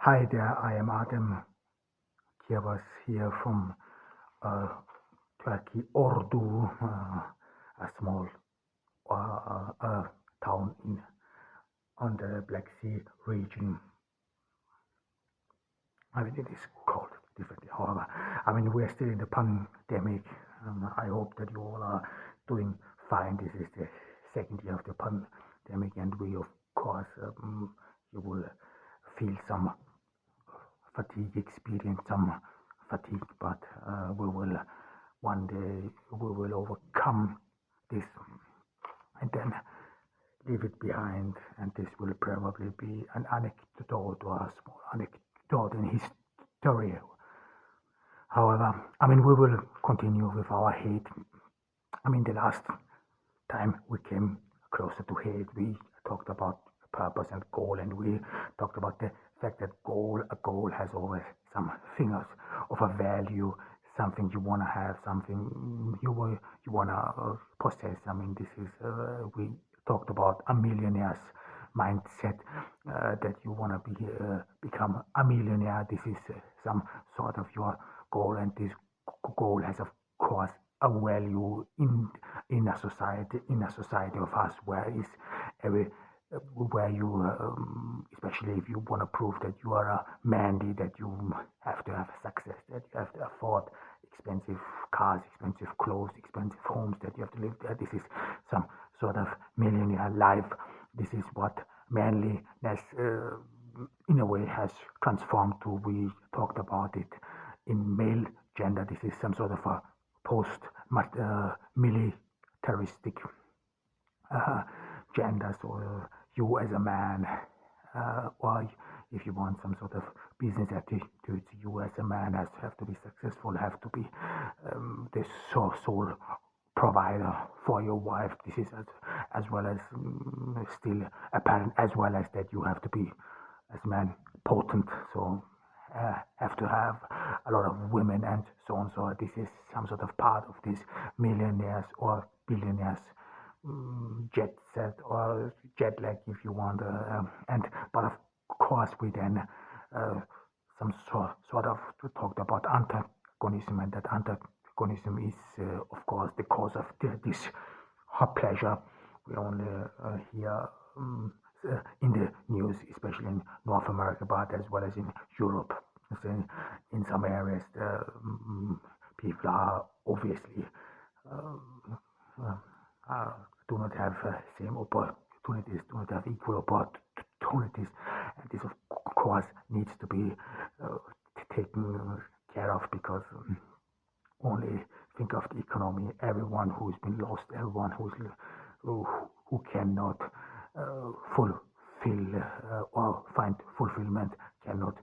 Hi there, I am Adem Kiavas here from uh, Turkey, Ordu, a small town on the Black Sea region. I mean, it is called differently. However, I mean, we're still in the pandemic. I hope that you all are doing fine. This is the second year of the pandemic, and we, of course, you will feel some fatigue, experience some fatigue, but we will one day we will overcome this and then leave it behind, and this will probably be an anecdote or a small anecdote in history. However, I mean, we will continue with our hate. I mean, the last time we came closer to hate, we talked about purpose and goal, and we talked about the fact that a goal has always something of a value, something you want to have, something you want to possess. I mean, this is we talked about a millionaire's mindset, that you want to become a millionaire. This is some sort of your goal, and this goal has, of course, a value in a society of us where is every where you especially if you want to prove that you are a manly, that you have to have success, that you have to afford expensive cars, expensive clothes, expensive homes, that you have to live there. This is some sort of millionaire life. This is what manliness in a way has transformed to. We talked about it in male gender. This is some sort of a post militaristic uh, gender. So you as a man, or if you want some sort of business attitude, you as a man have to be successful, have to be the sole provider for your wife. This is as well as still apparent, as well as that you have to be as man potent. So have to have a lot of women and so on. So this is some sort of part of this millionaires or billionaires jet set or jet lag, if you want. And but of course we then some sort of talked about antagonism, and that antagonism is of course the cause of this pleasure. We only hear in the news, especially in North America, but as well as in Europe. So in some areas, people are obviously uh, uh, do not have same opportunities, do not have equal opportunities, and this of course needs to be uh, taken care of, because only think of the economy. Everyone who's been lost, everyone who cannot fulfill or find fulfillment, cannot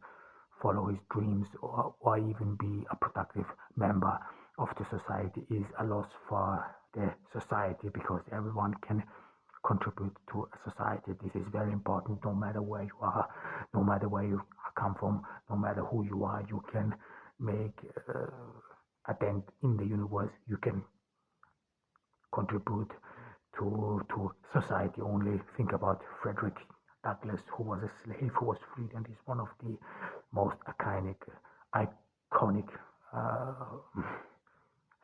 follow his dreams, or even be a productive member of the society, is a loss for the society, because everyone can contribute to a society. This is very important. No matter where you are, no matter where you come from, no matter who you are, you can make a dent in the universe. You can contribute to society. Only think about Frederick Douglass, who was a slave, who was freed, and is one of the most iconic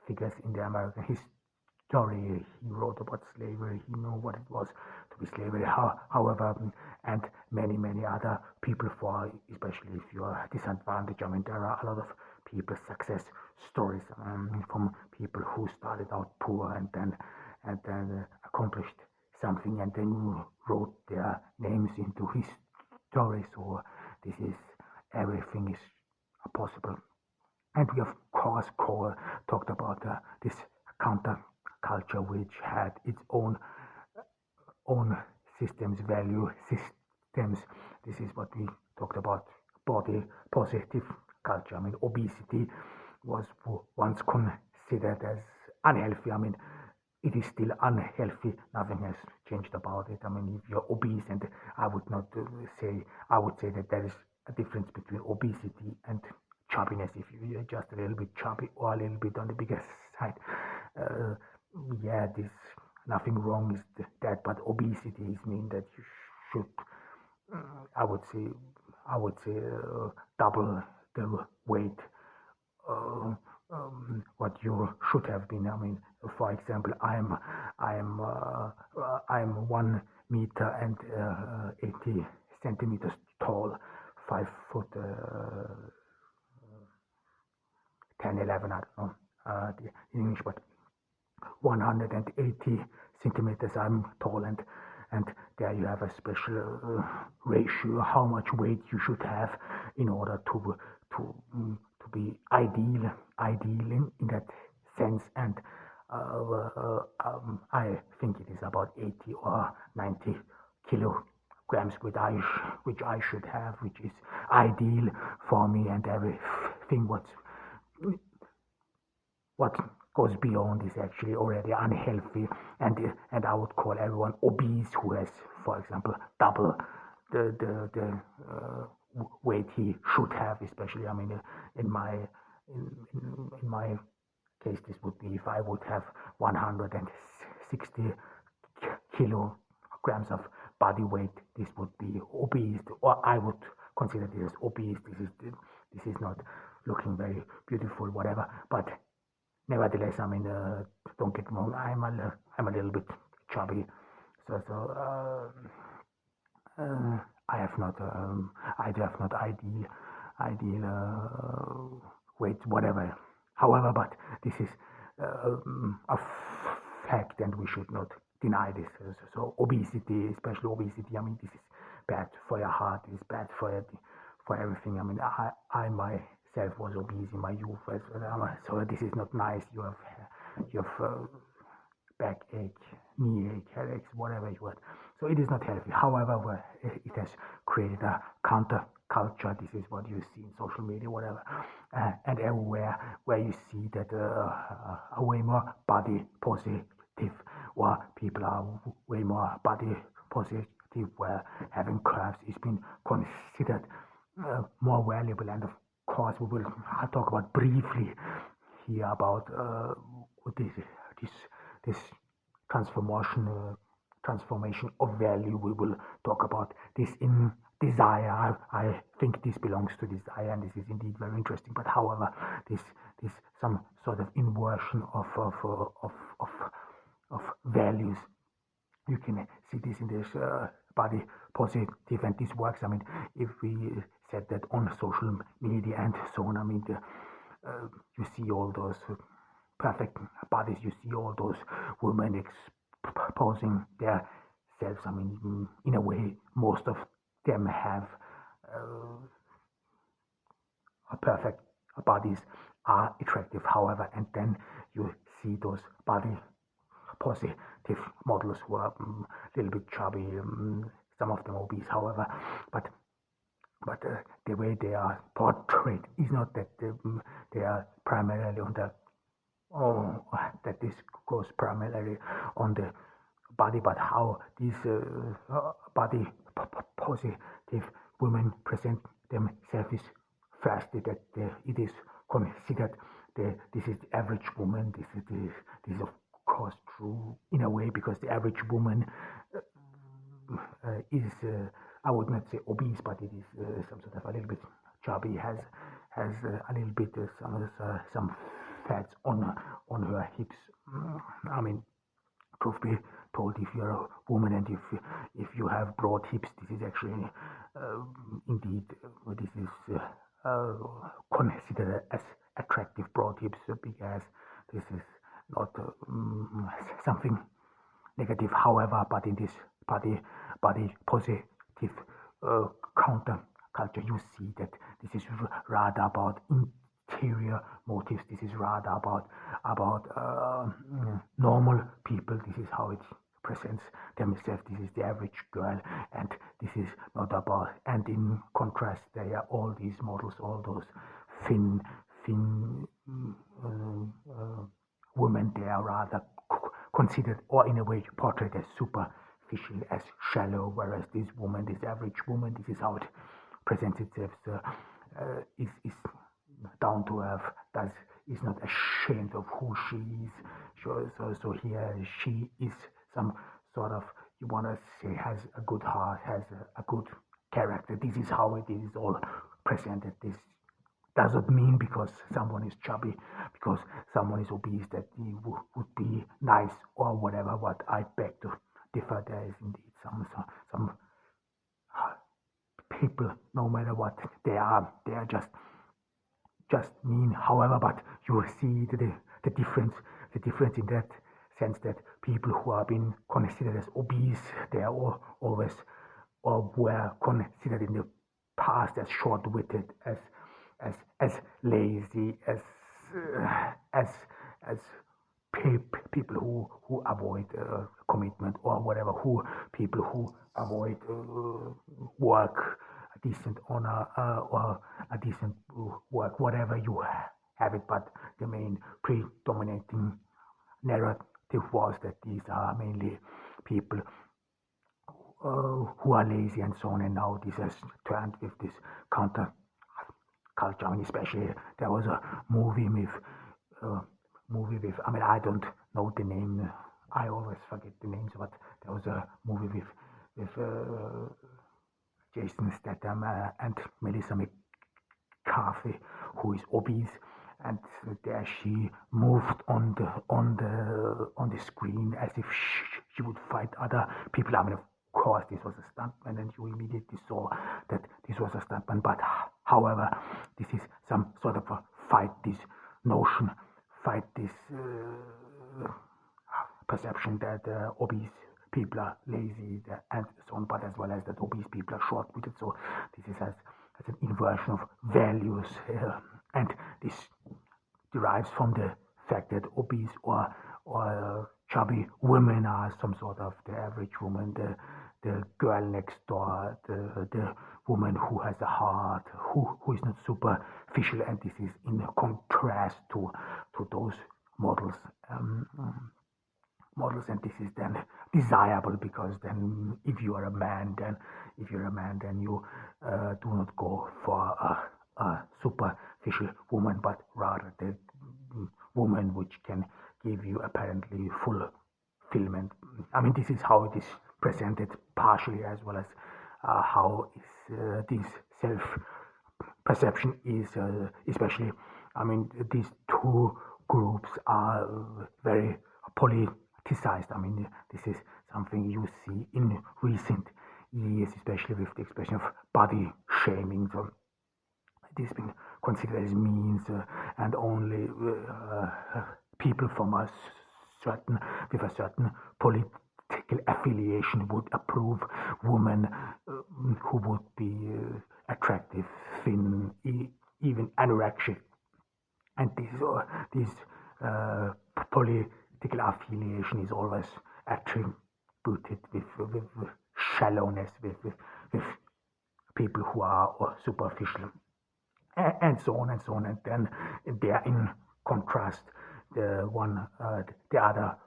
figures in the American history. He wrote about slavery. He knew what it was to be slavery. However, and many other people, for especially if you are disadvantaged. I mean, there are a lot of people success stories from people who started out poor and then accomplished something, and then wrote their names into history. So this is everything is possible. And we, of course, talked about this counter culture, which had its own systems, value systems. This is what we talked about, body positive culture. I mean, obesity was once considered as unhealthy. I mean, it is still unhealthy. Nothing has changed about it. I mean, if you're obese, and I would not say, I would say that there is a difference between obesity and chubbiness. If you're just a little bit chubby or a little bit on the bigger side, uh, yeah, this nothing wrong is that. But obesity is mean that you should, I would say, I would say double the weight uh, what you should have been. I mean, for example, I'm 1 meter and 80 centimeters tall, 5 foot 10, 11, I don't know in English, but 180 centimeters I'm tall, and there you have a special ratio how much weight you should have in order to be ideal in that sense. And I think it is about 80 or 90 kilograms which I should have, which is ideal for me, and everything what goes beyond is actually already unhealthy, and I would call everyone obese who has, for example, double the weight he should have. Especially, I mean, in my in my case, this would be if I would have 160 kilograms of body weight. This would be obese, or I would consider this as obese. This is not looking very beautiful, whatever, but nevertheless, I mean, don't get me wrong. I'm a little bit chubby, so I have not ideal weight, whatever. However, but this is a fact, and we should not deny this. So obesity, especially obesity, I mean, this is bad for your heart. It is bad for everything. I mean, I myself was obese in my youth, so this is not nice. You have backache, knee ache, headaches, whatever you want. So it is not healthy. However, it has created a counter culture. This is what you see in social media, whatever, and everywhere where you see that are way more body positive, or people are way more body positive, where having curves is being considered more valuable. And of course, we will talk about briefly here about this this this transformation transformation of value. We will talk about this in desire. I think this belongs to desire, and this is indeed very interesting. But however, this some sort of inversion of values. You can see this in this body positive, and this works. I mean, if we said that on social media and so on, I mean, you see all those perfect bodies, you see all those women exposing their selves. I mean, in a way, most of them have perfect bodies, are attractive. However, and then you see those body positive models who are a little bit chubby, some of them obese, however, but the way they are portrayed is not that they are primarily on the that this goes primarily on the body, but how these body positive women present themselves is firstly that it is considered this is the average woman. This is of course true in a way, because the average woman is I would not say obese, but it is some sort of a little bit chubby, has a little bit some fats on her hips. I mean, truth be told, if you're a woman and if you have broad hips, this is actually indeed this is considered as attractive. Broad hips, because this is not something negative. However, but in this body positive counter culture, you see that this is rather about interior motives. This is rather about normal people. This is how it presents themselves. This is the average girl, and this is not about. And in contrast, there are all these models, all those thin women. They are rather considered, or in a way portrayed as superficial, as shallow, whereas this woman, this average woman, this is how it presents itself. Is down to earth, is not ashamed of who she is. So here she is some sort of, you want to say, has a good heart, has a good character. This is how it is all presented. This doesn't mean because someone is chubby, because someone is obese, that he would be nice or whatever. What I beg to differ. There is indeed some people, no matter what they are just mean. However, but you see the difference, in that sense that people who are being considered as obese, they are always or were considered in the past as short-witted, as lazy, as as people who avoid commitment or whatever, who people who avoid work, a decent honor or a decent work, whatever you have it. But the main predominating narrative was that these are mainly people who are lazy and so on. And now this has turned with this counter culture. I mean, especially there was a uh, movie with. I mean, I don't know the name. I always forget the names, but there was a movie with Jason Statham and Melissa McCarthy, who is obese, and there she moved on the screen as if she would fight other people. I mean, of course, this was a stuntman, and you immediately saw that this was a stuntman. But however, this is some sort of a fight. This notion, fight this perception that obese people are lazy and so on, but as well as that obese people are short-witted. So this is as an inversion of values, and this derives from the fact that obese or chubby women are some sort of the average woman, the girl next door, the woman who has a heart, who is not superficial, and this is in contrast to those models. Models, and this is then desirable, because then if you're a man, then you do not go for a superficial woman, but rather the woman which can give you apparently fulfillment. I mean, this is how it is presented partially, as well as how is this self perception is, especially. I mean, these two groups are very politicized. I mean, this is something you see in recent years, especially with the expression of body shaming. So it has been considered as means, and only people from a certain with a certain political affiliation would approve women who would be attractive, thin, even anorexic, and this political affiliation is always attributed with shallowness, with people who are superficial, and so on and so on. And then there, in contrast, the other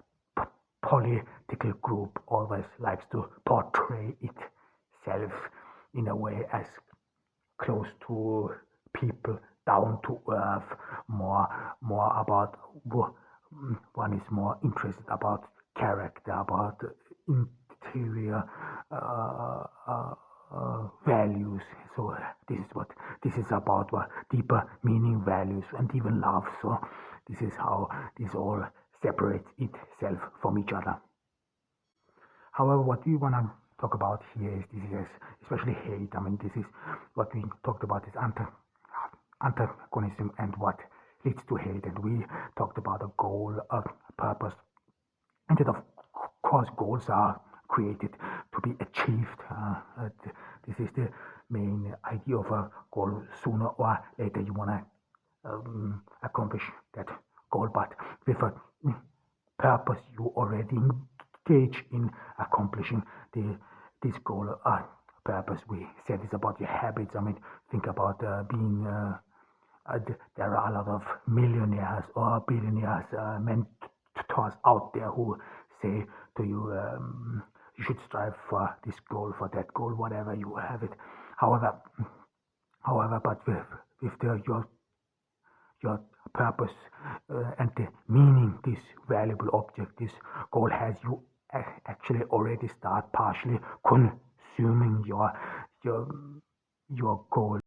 political group always likes to portray itself in a way as close to people, down to earth, more about. One is more interested about character, about interior values. So this is about, deeper meaning, values, and even love. So this is how this all separates itself from each other. However, what we want to talk about here is this is especially hate. I mean, this is what we talked about is antagonism and what leads to hate. And we talked about a goal, a purpose, and that of course goals are created to be achieved. This is the main idea of a goal. Sooner or later, you want to accomplish that goal, but with a purpose, you already engage in accomplishing this goal. Purpose, we said, is about your habits. I mean, think about being. There are a lot of millionaires or billionaires, mentors out there who say to you, you should strive for this goal, for that goal, whatever you have it. However, but with your purpose and the meaning, this valuable object, this goal has, you actually already start partially consuming your your goal